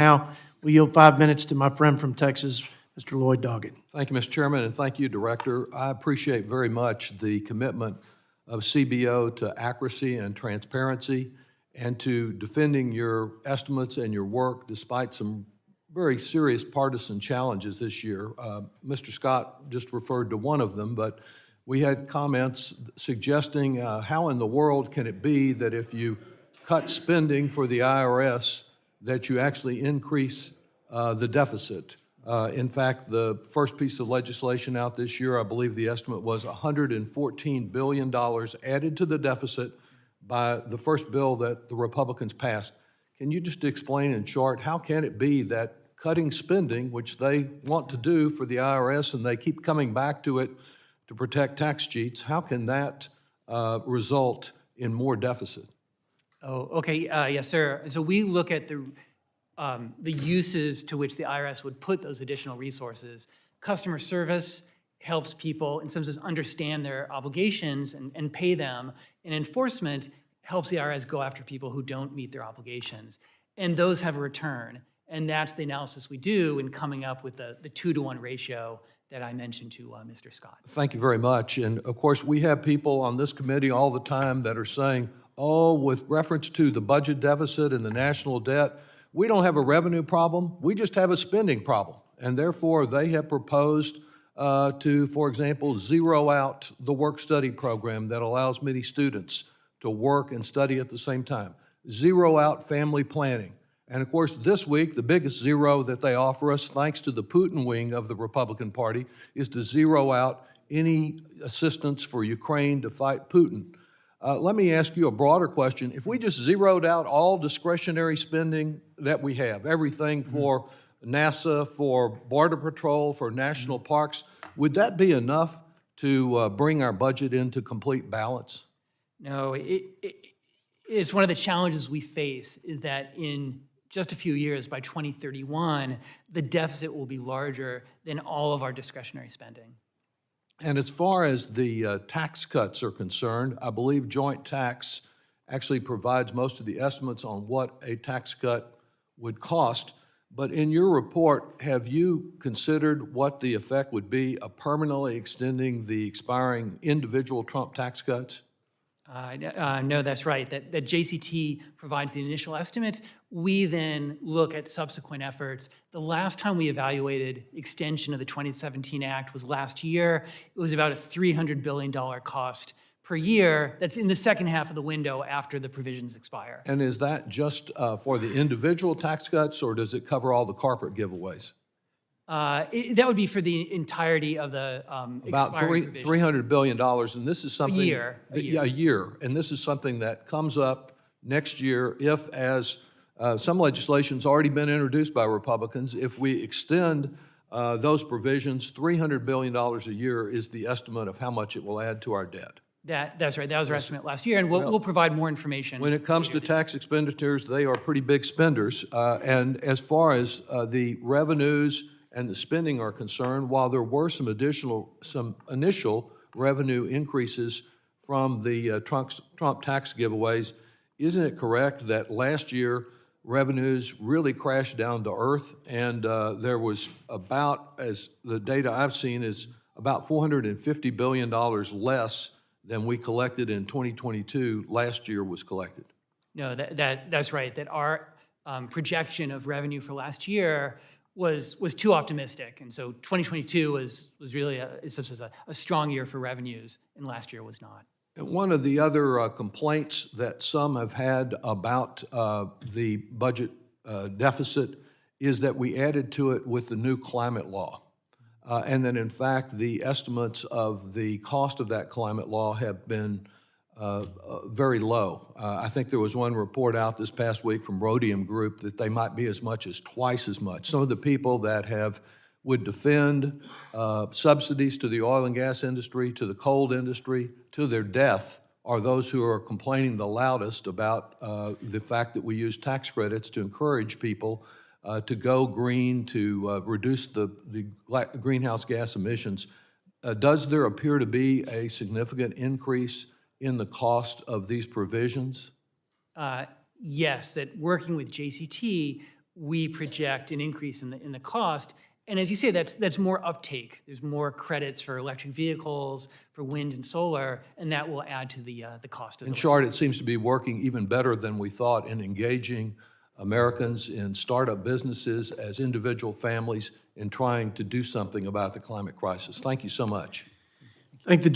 Now, we yield 5 minutes to my friend from Texas, Mr. Lloyd Doggett. Thank you, Mr. Chairman, and thank you, Director. I appreciate very much the commitment of CBO to accuracy and transparency and to defending your estimates and your work despite some very serious partisan challenges this year. Mr. Scott just referred to one of them, but we had comments suggesting how in the world can it be that if you cut spending for the IRS that you actually increase the deficit. In fact, the first piece of legislation out this year, I believe the estimate was $114 billion added to the deficit by the first bill that the Republicans passed. Can you just explain in short, how can it be that cutting spending, which they want to do for the IRS and they keep coming back to it to protect tax cheats, how can that result in more deficit? Oh, okay, yes, sir. So we look at the uses to which the IRS would put those additional resources. Customer service helps people, in some sense, understand their obligations and pay them. And enforcement helps the IRS go after people who don't meet their obligations. And those have a return. And that's the analysis we do in coming up with the 2-to-1 ratio that I mentioned to Mr. Scott. Thank you very much. And of course, we have people on this committee all the time that are saying, oh, with reference to the budget deficit and the national debt, we don't have a revenue problem, we just have a spending problem. And therefore, they have proposed to, for example, zero out the work-study program that allows many students to work and study at the same time. Zero out family planning. And of course, this week, the biggest zero that they offer us, thanks to the Putin wing of the Republican Party, is to zero out any assistance for Ukraine to fight Putin. Let me ask you a broader question. If we just zeroed out all discretionary spending that we have, everything for NASA, for Border Patrol, for national parks, would that be enough to bring our budget into complete balance? No, it's one of the challenges we face is that in just a few years, by 2031, the deficit will be larger than all of our discretionary spending. And as far as the tax cuts are concerned, I believe joint tax actually provides most of the estimates on what a tax cut would cost. But in your report, have you considered what the effect would be of permanently extending the expiring individual Trump tax cuts? No, that's right. That JCT provides the initial estimates. We then look at subsequent efforts. The last time we evaluated extension of the 2017 Act was last year. It was about a $300 billion cost per year. That's in the second half of the window after the provisions expire. And is that just for the individual tax cuts, or does it cover all the corporate giveaways? That would be for the entirety of the About $300 billion, and this is something— A year. A year, and this is something that comes up next year if, as some legislation's already been introduced by Republicans, if we extend those provisions, $300 billion a year is the estimate of how much it will add to our debt. That's right. That was our estimate last year, and we'll provide more information. When it comes to tax expenditures, they are pretty big spenders, and as far as the revenues and the spending are concerned, while there were some initial revenue increases from the Trump tax giveaways, isn't it correct that last year revenues really crashed down to earth, and there was about, as the data I've seen, is about $450 billion less than we collected in 2022 last year was collected? No, that's right. That our projection of revenue for last year was too optimistic, and so 2022 was really a strong year for revenues, and last year was not. And one of the other complaints that some have had about the budget deficit is that we added to it with the new climate law, and that in fact the estimates of the cost of that climate law have been very low. I think there was one report out this past week from Rhodium Group that they might be as much as twice as much. Some of the people that would defend subsidies to the oil and gas industry, to the coal industry, to their death, are those who are complaining the loudest about the fact that we use tax credits to encourage people to go green, to reduce the greenhouse gas emissions. Does there appear to be a significant increase in the cost of these provisions? Yes, that working with JCT, we project an increase in the cost. And as you say, that's more uptake. There's more credits for electric vehicles, for wind and solar, and that will add to the cost of In the short, it seems to be working even better than we thought in engaging Americans in startup businesses as individual families in trying to do something about the climate crisis. Thank you so much. Thank the